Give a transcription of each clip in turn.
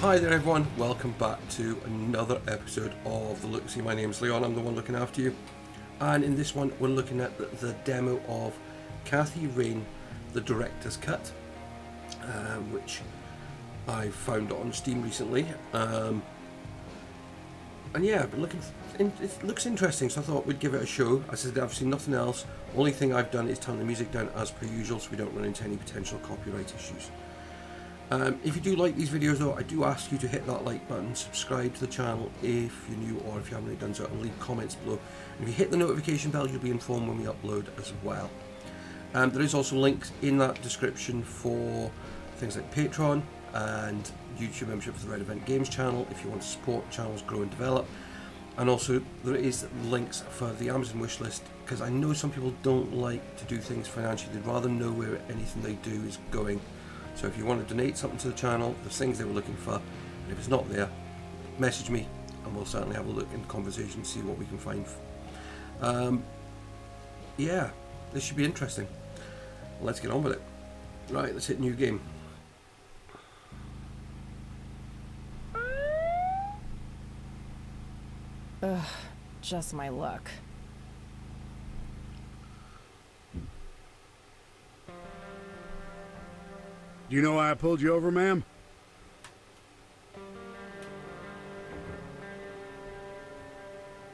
Hi there everyone, welcome back to another episode of the LookSee. My name's Leon, I'm the one looking after you. And in this one we're looking at the demo of Cathy Rain, the director's cut, which I found on Steam recently. And yeah, it looks interesting, so I thought we'd give it a show. I said I've seen nothing else. Only thing I've done is turn the music down as per usual so we don't run into any potential copyright issues. If you do like these videos though, I do ask you to hit that like button, subscribe to the channel if you're new or if you haven't already done so, and leave comments below. And if you hit the notification bell, you'll be informed when we upload as well. There is also links in that description for things like Patreon and YouTube membership for the Red Event Games channel if you want to support channels grow and develop. And also there is links for the Amazon wishlist, because I know some people don't like to do things financially, they'd rather know where anything they do is going. So if you want to donate something to the channel, there's things they were looking for, and if it's not there, message me and we'll certainly have a look in the conversation, see what we can find. Yeah, this should be interesting. Let's get on with it. Right, let's hit new game. Ugh, just my luck. Do you know why I pulled you over, ma'am?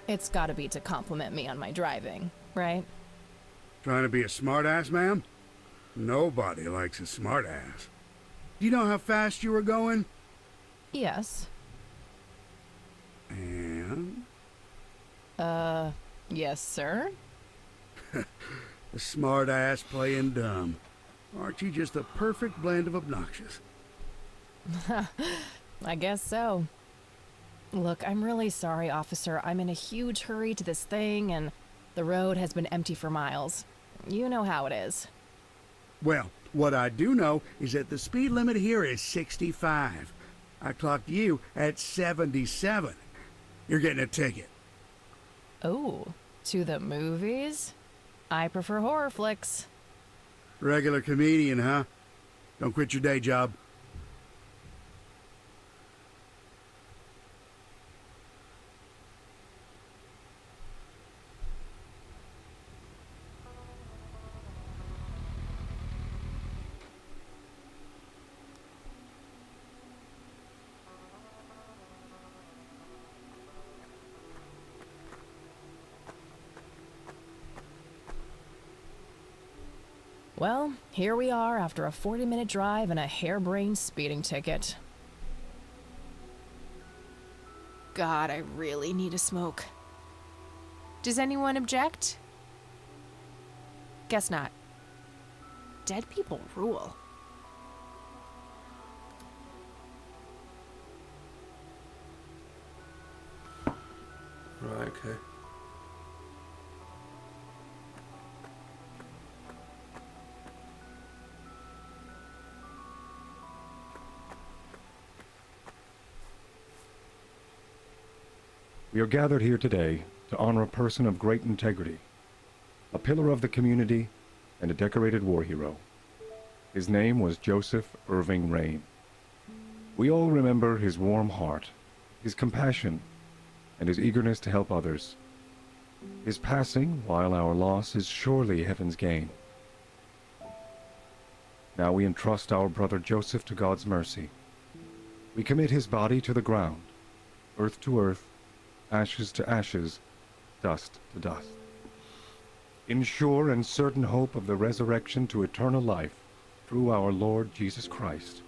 It's gotta be to compliment me on my driving, right? Trying to be a smartass, ma'am? Nobody likes a smartass. Do you know how fast you were going? Yes. And? Yes, sir? A smartass playing dumb. Aren't you just the perfect blend of obnoxious? I guess so. Look, I'm really sorry, officer. I'm in a huge hurry to this thing, and the road has been empty for miles. You know how it is. Well, what I do know is that the speed limit here is 65. I clocked you at 77. You're getting a ticket. Oh, to the movies? I prefer horror flicks. Regular comedian, huh? Don't quit your day job. Well, here we are after a 40-minute drive and a harebrained speeding ticket. God, I really need a smoke. Does anyone object? Guess not. Dead people rule. Right, okay. We are gathered here today to honor a person of great integrity, a pillar of the community, and a decorated war hero. His name was Joseph Irving Rain. We all remember his warm heart, his compassion, and his eagerness to help others. His passing, while our loss, is surely heaven's gain. Now we entrust our brother Joseph to God's mercy. We commit his body to the ground, earth to earth, ashes to ashes, dust to dust. In sure and certain hope of the resurrection to eternal life through our Lord Jesus Christ,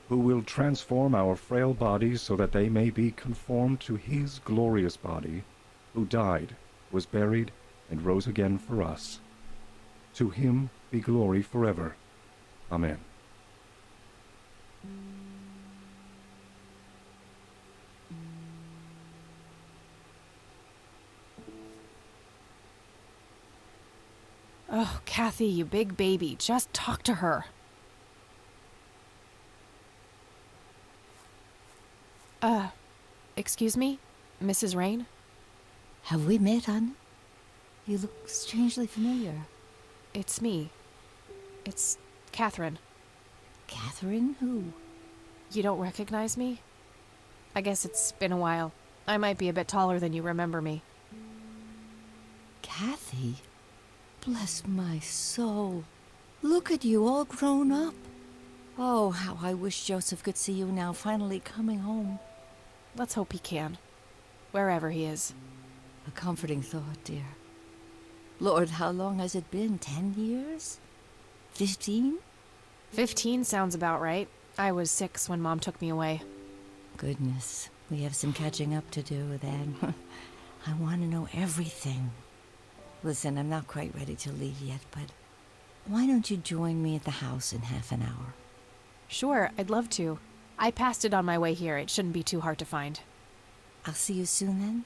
who will transform our frail bodies so that they may be conformed to his glorious body, who died, was buried, and rose again for us. To him be glory forever. Amen. Oh, Cathy, you big baby, just talk to her. Excuse me, Mrs. Rain? Have we met, hon? You look strangely familiar. It's me. It's Catherine. Catherine who? You don't recognize me? I guess it's been a while. I might be a bit taller than you remember me. Kathy? Bless my soul. Look at you, all grown up. Oh, how I wish Joseph could see you now, finally coming home. Let's hope he can. Wherever he is. A comforting thought, dear. Lord, how long has it been? 10 years? 15? 15 sounds about right. I was 6 when Mom took me away. Goodness, we have some catching up to do then. I want to know everything. Listen, I'm not quite ready to leave yet, but why don't you join me at the house in half an hour? Sure, I'd love to. I passed it on my way here. It shouldn't be too hard to find. I'll see you soon then.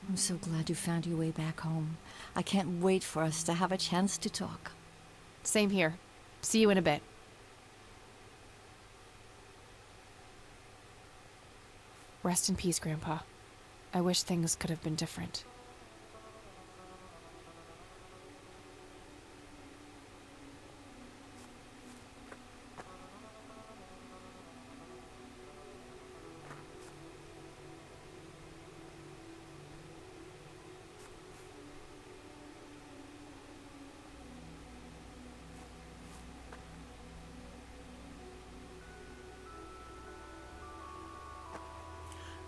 I'm so glad you found your way back home. I can't wait for us to have a chance to talk. Same here. See you in a bit. Rest in peace, Grandpa. I wish things could have been different.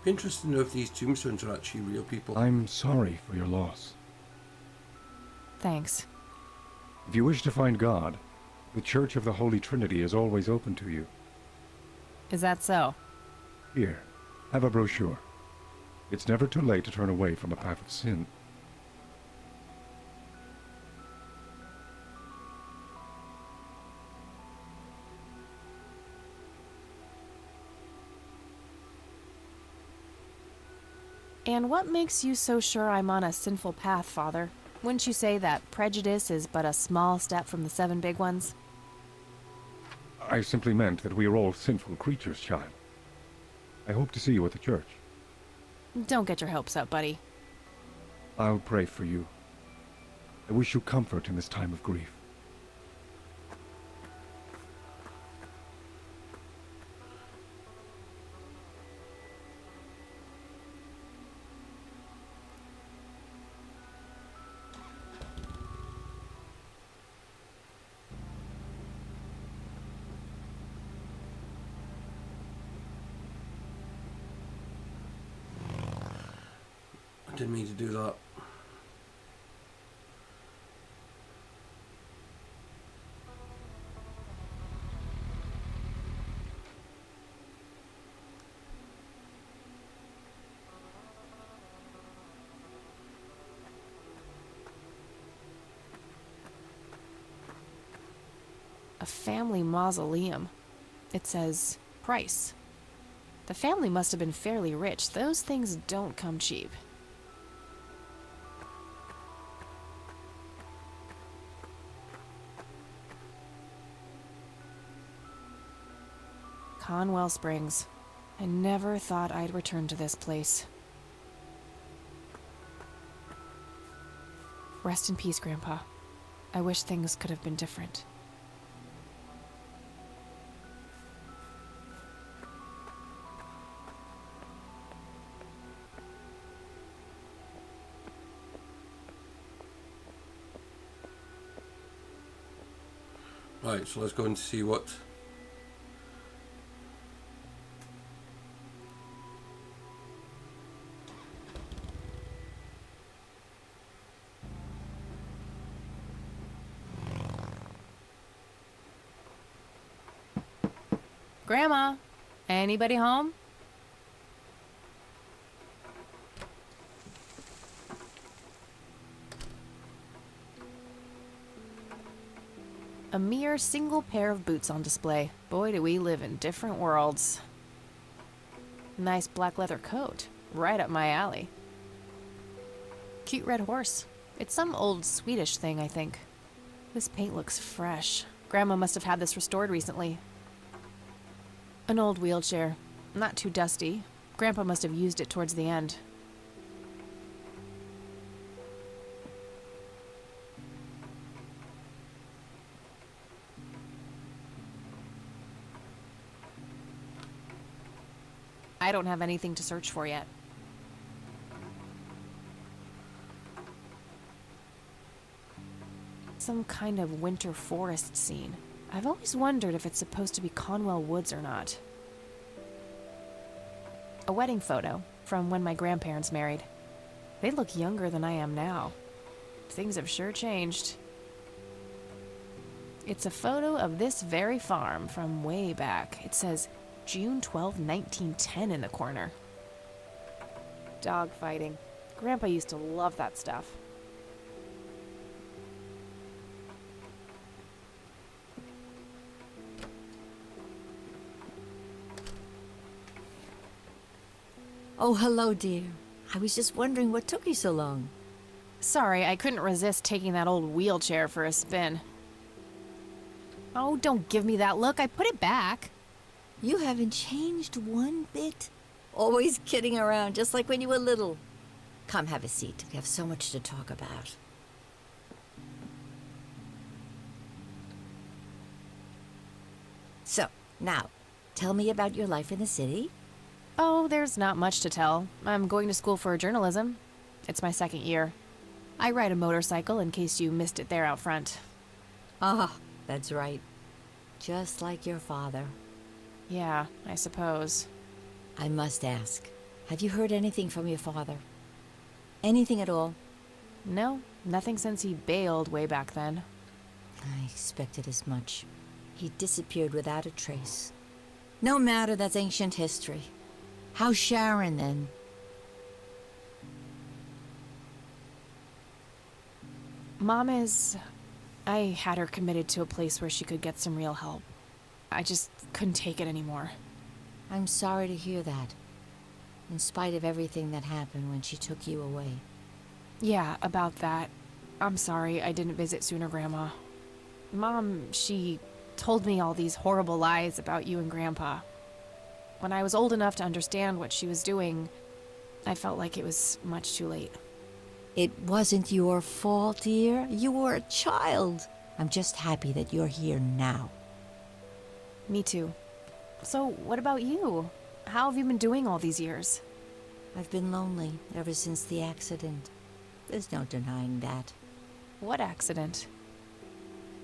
Be interested to know if these tombstones are actually real people. I'm sorry for your loss. Thanks. If you wish to find God, the Church of the Holy Trinity is always open to you. Is that so? Here, have a brochure. It's never too late to turn away from a path of sin. And what makes you so sure I'm on a sinful path, Father? Wouldn't you say that prejudice is but a small step from the 7 big ones? I simply meant that we are all sinful creatures, child. I hope to see you at the church. Don't get your hopes up, buddy. I'll pray for you. I wish you comfort in this time of grief. I didn't mean to do that. A family mausoleum. It says, price. The family must have been fairly rich. Those things don't come cheap. Conwell Springs. I never thought I'd return to this place. Rest in peace, Grandpa. I wish things could have been different. Right, so let's go and see what... Grandma, anybody home? A mere single pair of boots on display. Boy, do we live in different worlds. Nice black leather coat. Right up my alley. Cute red horse. It's some old Swedish thing, I think. This paint looks fresh. Grandma must have had this restored recently. An old wheelchair. Not too dusty. Grandpa must have used it towards the end. I don't have anything to search for yet. Some kind of winter forest scene. I've always wondered if it's supposed to be Conwell Woods or not. A wedding photo from when my grandparents married. They look younger than I am now. Things have sure changed. It's a photo of this very farm from way back. It says June 12, 1910 in the corner. Dog fighting. Grandpa used to love that stuff. Oh, hello, dear. I was just wondering what took you so long. Sorry, I couldn't resist taking that old wheelchair for a spin. Oh, don't give me that look. I put it back. You haven't changed one bit. Always kidding around, just like when you were little. Come, have a seat. We have so much to talk about. So, now, tell me about your life in the city. Oh, there's not much to tell. I'm going to school for journalism. It's my second year. I ride a motorcycle in case you missed it there out front. Ah, that's right. Just like your father. Yeah, I suppose. I must ask, have you heard anything from your father? Anything at all? No, nothing since he bailed way back then. I expected as much. He disappeared without a trace. No matter, that's ancient history. How's Sharon, then? Mom is... I had her committed to a place where she could get some real help. I just couldn't take it anymore. I'm sorry to hear that. In spite of everything that happened when she took you away. Yeah, about that. I'm sorry I didn't visit sooner, Grandma. Mom, she told me all these horrible lies about you and Grandpa. When I was old enough to understand what she was doing, I felt like it was much too late. It wasn't your fault, dear. You were a child. I'm just happy that you're here now. Me too. So, what about you? How have you been doing all these years? I've been lonely ever since the accident. There's no denying that. What accident?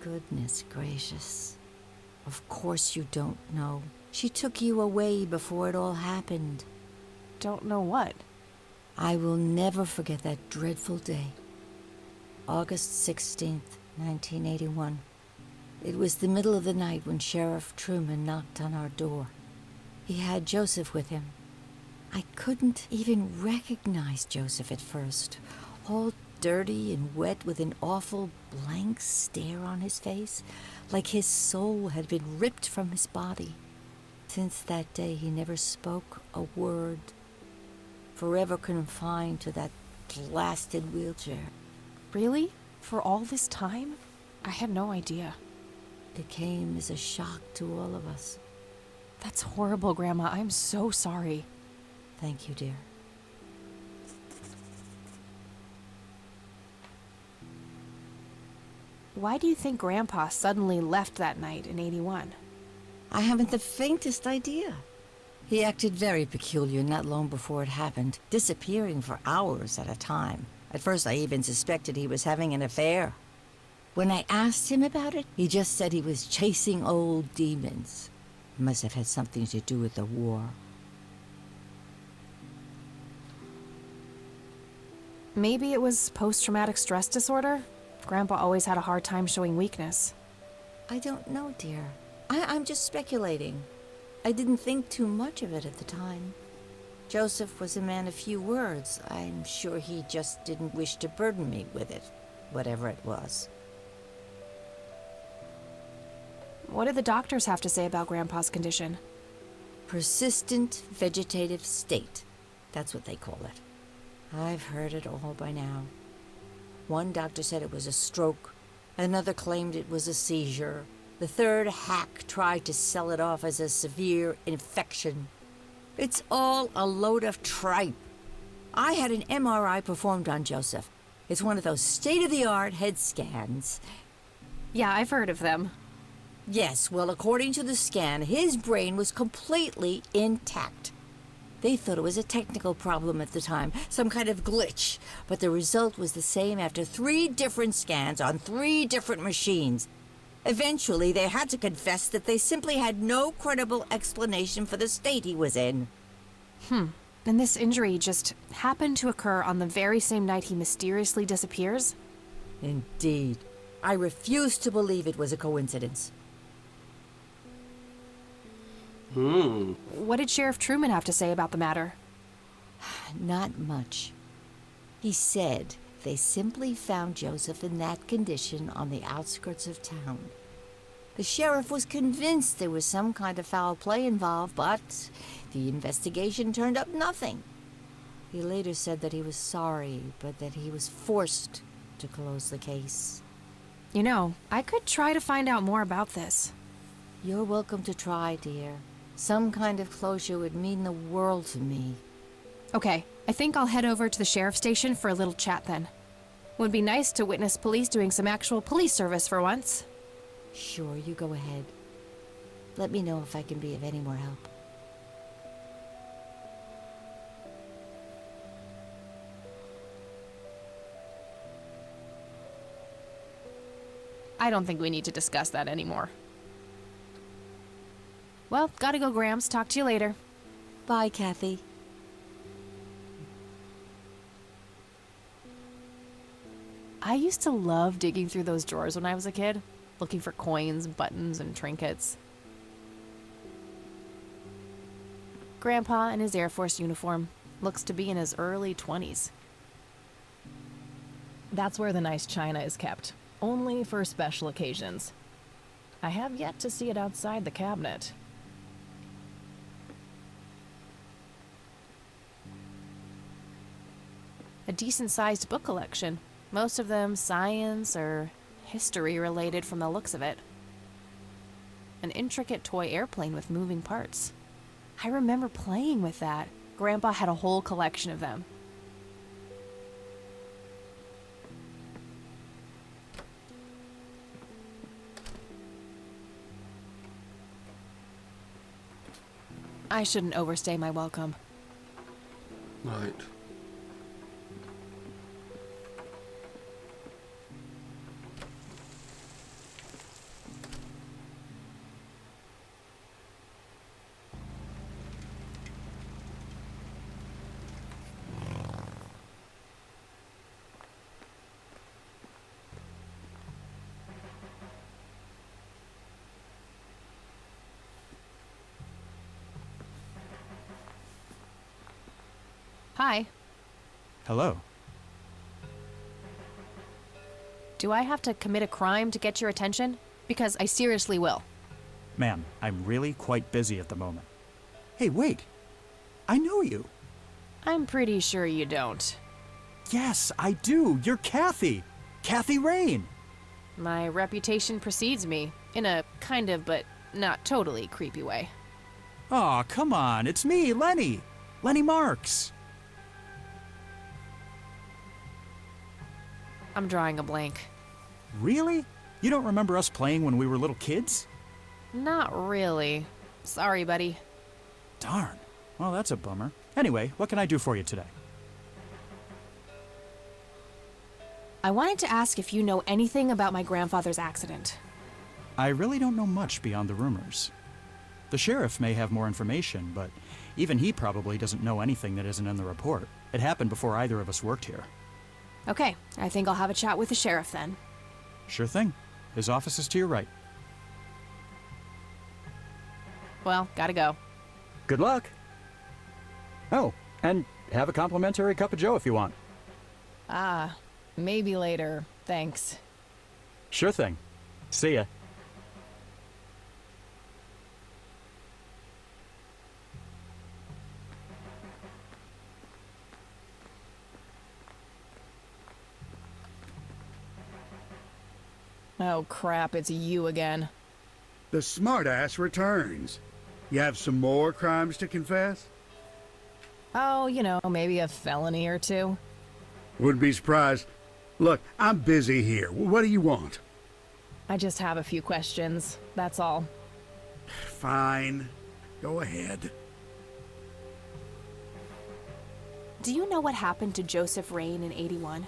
Goodness gracious. Of course you don't know. She took you away before it all happened. Don't know what. I will never forget that dreadful day. August 16th, 1981. It was the middle of the night when Sheriff Truman knocked on our door. He had Joseph with him. I couldn't even recognize Joseph at first. All dirty and wet with an awful blank stare on his face, like his soul had been ripped from his body. Since that day, he never spoke a word. Forever confined to that blasted wheelchair. Really? For all this time? I had no idea. It came as a shock to all of us. That's horrible, Grandma. I'm so sorry. Thank you, dear. Why do you think Grandpa suddenly left that night in 81? I haven't the faintest idea. He acted very peculiar not long before it happened, disappearing for hours at a time. At first, I even suspected he was having an affair. When I asked him about it, he just said he was chasing old demons. It must have had something to do with the war. Maybe it was post-traumatic stress disorder? Grandpa always had a hard time showing weakness. I don't know, dear. I'm just speculating. I didn't think too much of it at the time. Joseph was a man of few words. I'm sure he just didn't wish to burden me with it, whatever it was. What did the doctors have to say about Grandpa's condition? Persistent vegetative state. That's what they call it. I've heard it all by now. One doctor said it was a stroke. Another claimed it was a seizure. The third hack tried to sell it off as a severe infection. It's all a load of tripe. I had an MRI performed on Joseph. It's one of those state-of-the-art head scans. Yeah, I've heard of them. Yes, well, according to the scan, his brain was completely intact. They thought it was a technical problem at the time, some kind of glitch, but the result was the same after 3 different scans on 3 different machines. Eventually, they had to confess that they simply had no credible explanation for the state he was in. And this injury just happened to occur on the very same night he mysteriously disappears? Indeed. I refuse to believe it was a coincidence. What did Sheriff Truman have to say about the matter? Not much. He said they simply found Joseph in that condition on the outskirts of town. The sheriff was convinced there was some kind of foul play involved, but the investigation turned up nothing. He later said that he was sorry, but that he was forced to close the case. You know, I could try to find out more about this. You're welcome to try, dear. Some kind of closure would mean the world to me. Okay, I think I'll head over to the sheriff's station for a little chat then. Would be nice to witness police doing some actual police service for once. Sure, you go ahead. Let me know if I can be of any more help. I don't think we need to discuss that anymore. Well, gotta go, Grams. Talk to you later. Bye, Kathy. I used to love digging through those drawers when I was a kid, looking for coins, buttons, and trinkets. Grandpa in his Air Force uniform looks to be in his early 20s. That's where the nice china is kept, only for special occasions. I have yet to see it outside the cabinet. A decent-sized book collection, most of them science or history related from the looks of it. An intricate toy airplane with moving parts. I remember playing with that. Grandpa had a whole collection of them. I shouldn't overstay my welcome. Right. Hi. Hello. Do I have to commit a crime to get your attention? Because I seriously will. Ma'am, I'm really quite busy at the moment. Hey, wait. I know you. I'm pretty sure you don't. Yes, I do. You're Kathy. Kathy Rain. My reputation precedes me, in a kind of but not totally creepy way. Aw, come on. It's me, Lenny. Lenny Marks. I'm drawing a blank. Really? You don't remember us playing when we were little kids? Not really. Sorry, buddy. Darn. Well, that's a bummer. Anyway, what can I do for you today? I wanted to ask if you know anything about my grandfather's accident. I really don't know much beyond the rumors. The sheriff may have more information, but even he probably doesn't know anything that isn't in the report. It happened before either of us worked here. Okay, I think I'll have a chat with the sheriff then. Sure thing. His office is to your right. Well, gotta go. Good luck. Oh, and have a complimentary cup of joe if you want. Ah, maybe later. Thanks. Sure thing. See ya. Oh crap, it's you again. The smartass returns. You have some more crimes to confess? Oh, you know, maybe a felony or two. Wouldn't be surprised. Look, I'm busy here. What do you want? I just have a few questions, that's all. Fine. Go ahead. Do you know what happened to Joseph Rain in 81?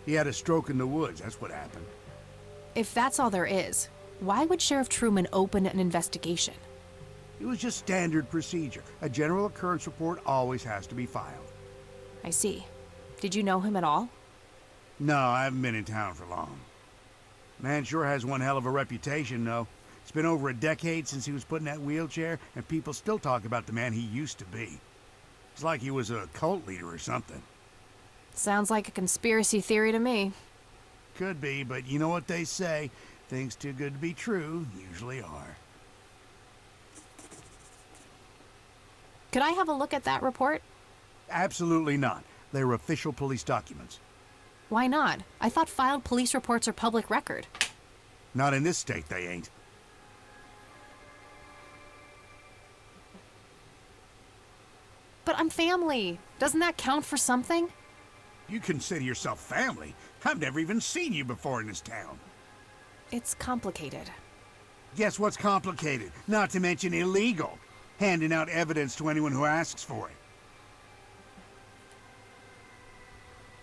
He had a stroke in the woods, that's what happened. If that's all there is, why would Sheriff Truman open an investigation? It was just standard procedure. A general occurrence report always has to be filed. I see. Did you know him at all? No, I haven't been in town for long. Man sure has one hell of a reputation, though. It's been over a decade since he was put in that wheelchair, and people still talk about the man he used to be. It's like he was a cult leader or something. Sounds like a conspiracy theory to me. Could be, but you know what they say. Things too good to be true usually are. Could I have a look at that report? Absolutely not. They're official police documents. Why not? I thought filed police reports are public record. Not in this state, they ain't. But I'm family. Doesn't that count for something? You consider yourself family? I've never even seen you before in this town. It's complicated. Guess what's complicated? Not to mention illegal. Handing out evidence to anyone who asks for it.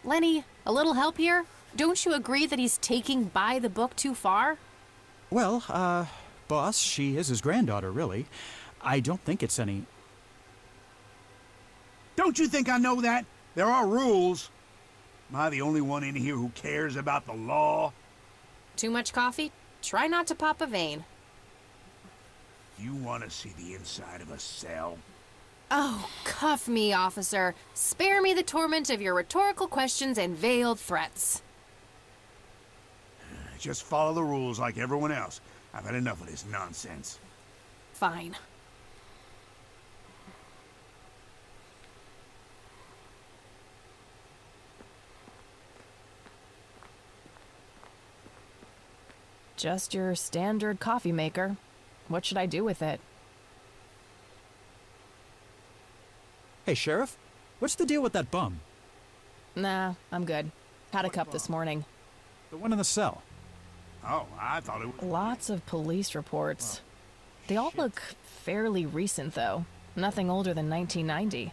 Lenny, a little help here? Don't you agree that he's taking by the book too far? Well, boss, she is his granddaughter, really. I don't think it's any... Don't you think I know that? There are rules. Am I the only one in here who cares about the law? Too much coffee? Try not to pop a vein. You want to see the inside of a cell? Oh, cuff me, officer. Spare me the torment of your rhetorical questions and veiled threats. Just follow the rules like everyone else. I've had enough of this nonsense. Fine. Just your standard coffee maker. What should I do with it? Hey, Sheriff, what's the deal with that bum? Nah, I'm good. Had a cup this morning. The one in the cell. Oh, I thought it was... Lots of police reports. They all look fairly recent, though. Nothing older than 1990.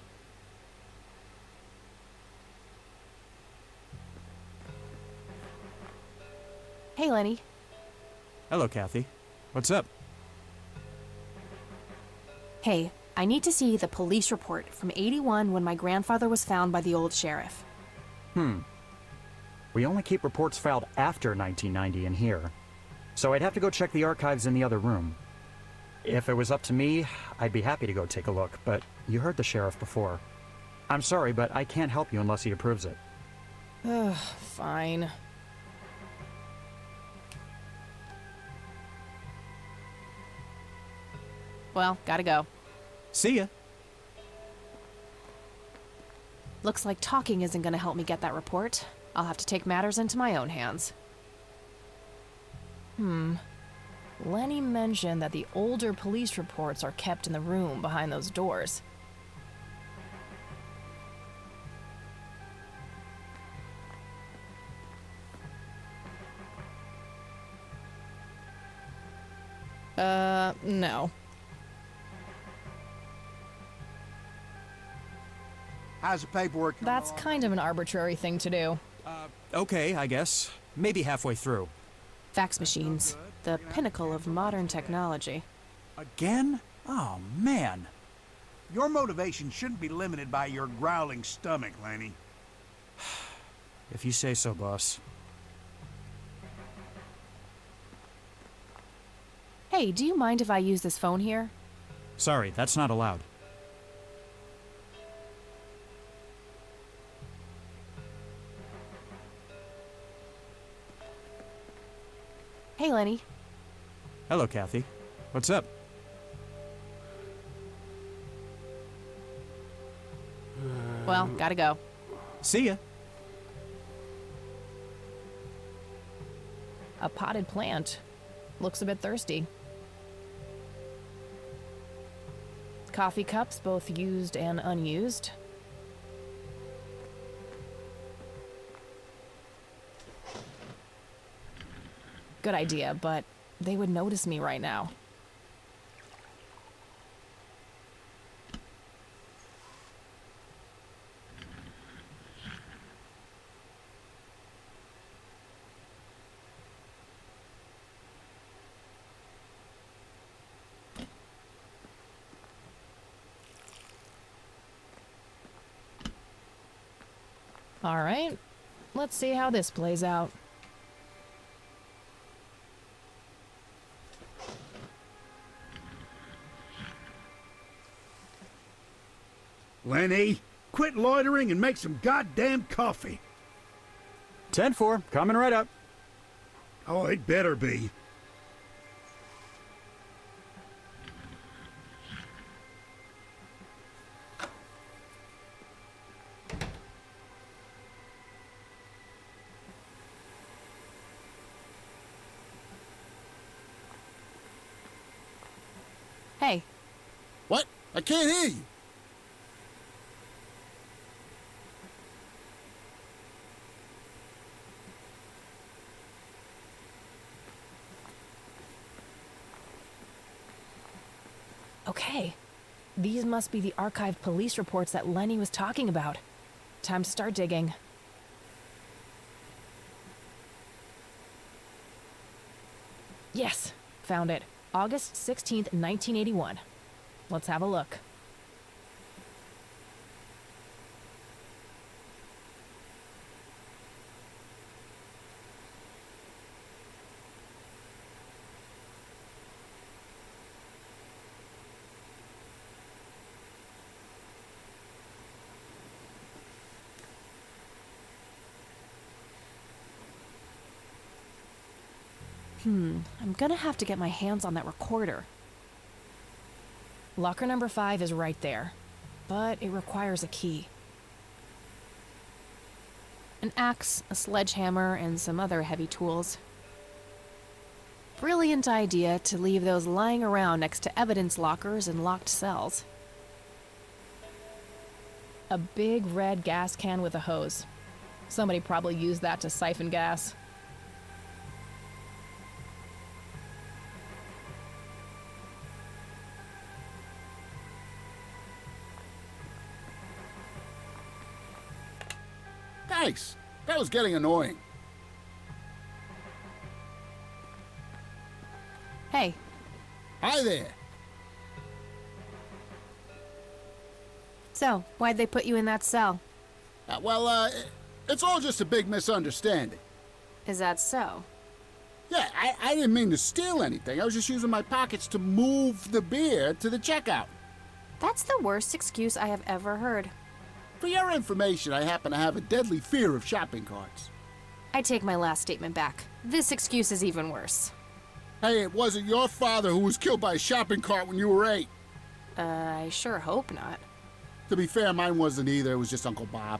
Hey, Lenny. Hello, Kathy. What's up? Hey, I need to see the police report from 81 when my grandfather was found by the old sheriff. We only keep reports filed after 1990 in here. So I'd have to go check the archives in the other room. If it was up to me, I'd be happy to go take a look, but you heard the sheriff before. I'm sorry, but I can't help you unless he approves it. Ugh, fine. Well, gotta go. See ya. Looks like talking isn't gonna help me get that report. I'll have to take matters into my own hands. Lenny mentioned that the older police reports are kept in the room behind those doors. No. How's the paperwork coming That's along? kind of an arbitrary thing to do. Okay, I guess. Maybe halfway through. Fax machines, the pinnacle of modern technology. Again? Oh, man. Your motivation shouldn't be limited by your growling stomach, Lenny. If you say so, boss. Hey, do you mind if I use this phone here? Sorry, that's not allowed. Hey, Lenny. Hello, Kathy. What's up? Well, gotta go. See ya. A potted plant. Looks a bit thirsty. Coffee cups, both used and unused. Good idea, but they would notice me right now. All right, let's see how this plays out. Lenny, quit loitering and make some goddamn coffee. 10-4, coming right up. Oh, it better be. Hey, What? I can't hear you. okay. These must be the archived police reports that Lenny was talking about. Time to start digging. Yes, found it. August 16th, 1981. Let's have a look. I'm gonna have to get my hands on that recorder. Locker number 5 is right there, but it requires a key. An axe, a sledgehammer, and some other heavy tools. Brilliant idea to leave those lying around next to evidence lockers and locked cells. A big red gas can with a hose. Somebody probably used that to siphon gas. Thanks. That was getting annoying. Hey, Hi there. so why'd they put you in that cell? It's all just a big misunderstanding. Is that so? Yeah, I didn't mean to steal anything. I was just using my pockets to move the beer to the checkout. That's the worst excuse I have ever heard. For your information, I happen to have a deadly fear of shopping carts. I take my last statement back. This excuse is even worse. Hey, it wasn't your father who was killed by a shopping cart when you were 8. I sure hope not. To be fair, mine wasn't either. It was just Uncle Bob.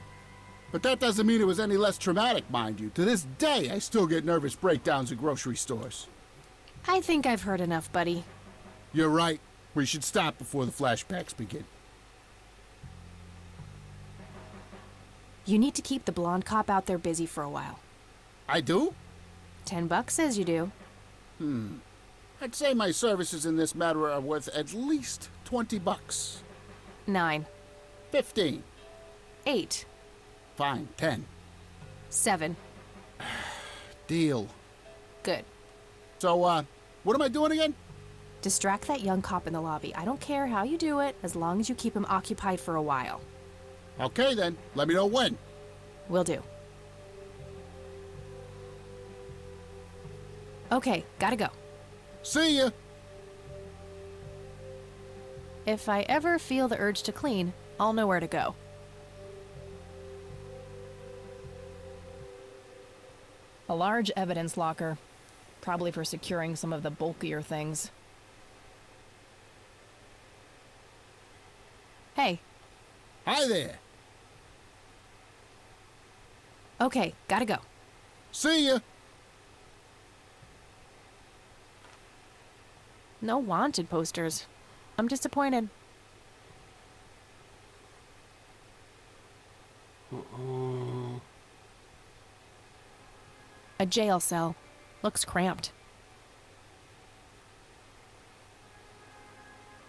But that doesn't mean it was any less traumatic, mind you. To this day, I still get nervous breakdowns at grocery stores. I think I've heard enough, buddy. You're right. We should stop before the flashbacks begin. You need to keep the blonde cop out there busy for a while. I do? $10 says you do. I'd say my services in this matter are worth at least $20. 9, 15. 8, Fine, 10. 7. Deal. Good. So, what am I doing again? Distract that young cop in the lobby. I don't care how you do it, as long as you keep him occupied for a while. Okay then, let me know when. Will do. Okay, gotta go. See ya! If I ever feel the urge to clean, I'll know where to go. A large evidence locker. Probably for securing some of the bulkier things. Hey, Hi there. okay, gotta go. See ya! No wanted posters. I'm disappointed. A jail cell. Looks cramped.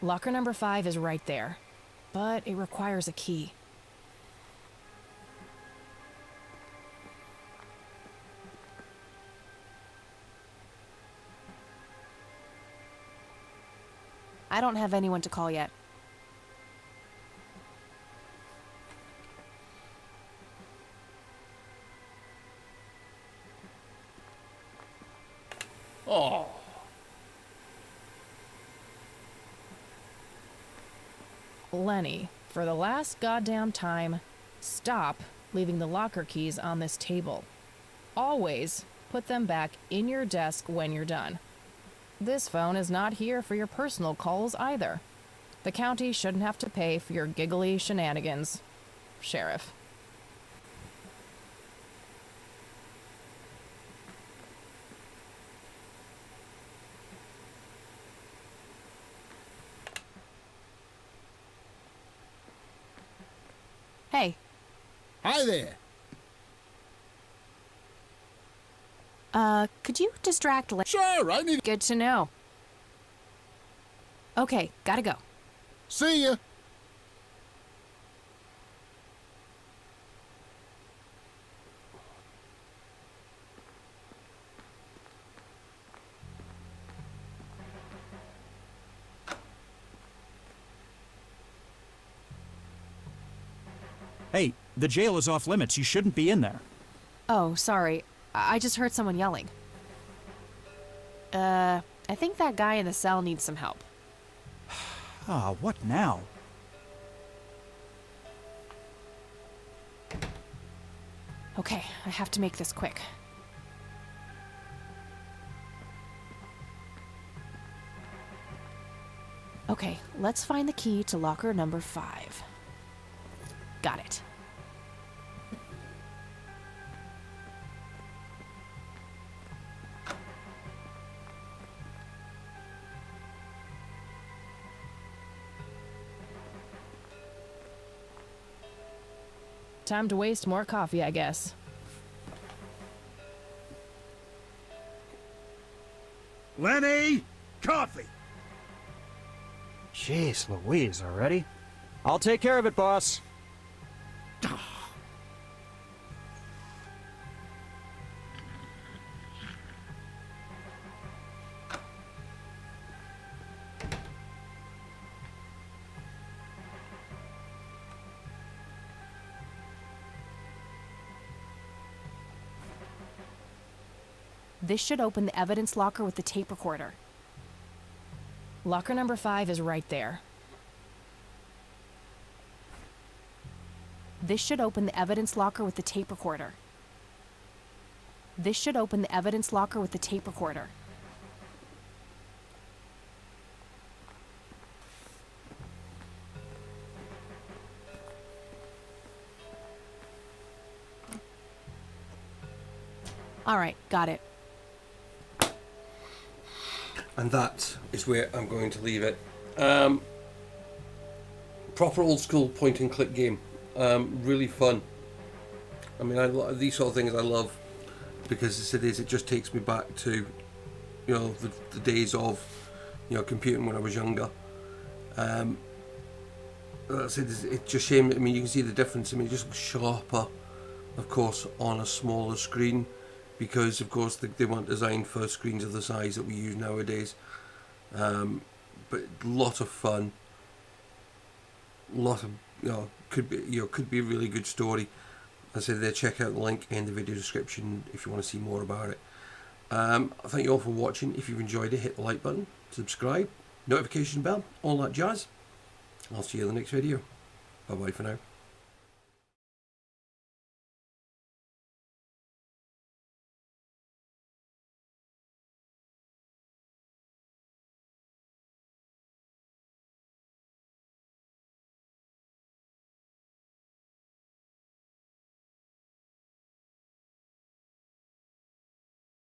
Locker number 5 is right there, but it requires a key. I don't have anyone to call yet. Oh, Lenny, for the last goddamn time, stop leaving the locker keys on this table. Always put them back in your desk when you're done. This phone is not here for your personal calls either. The county shouldn't have to pay for your giggly shenanigans. Sheriff. Hey. hi there. Could you distract Sure, I need. Good to know. Okay, gotta go. See ya. Hey, the jail is off limits. You shouldn't be in there. Oh, sorry. I just heard someone yelling. I think that guy in the cell needs some help. Ah, what now? Okay, I have to make this quick. Okay, let's find the key to locker number 5. Got it. Time to waste more coffee, I guess. Lenny! Coffee! Jeez Louise, already? I'll take care of it, boss. This should open the evidence locker with the tape recorder. Locker number 5 is right there. This should open the evidence locker with the tape recorder. This should open the evidence locker with the tape recorder. All right, got it. And that is where I'm going to leave it. Proper old school point and click game. Really fun. I mean, these sort of things I love because it just takes me back to, the days of, computing when I was younger. That's it. It's just shame. I mean, you can see the difference. I mean, it just looks sharper, of course, on a smaller screen. Because of course they weren't designed for screens of the size that we use nowadays, but a lot of fun, lot of could be a really good story. As I said there, check out the link in the video description if you want to see more about it. Thank you all for watching. If you've enjoyed it, hit the like button, subscribe, notification bell, all that jazz. I'll see you in the next video. Bye bye for now.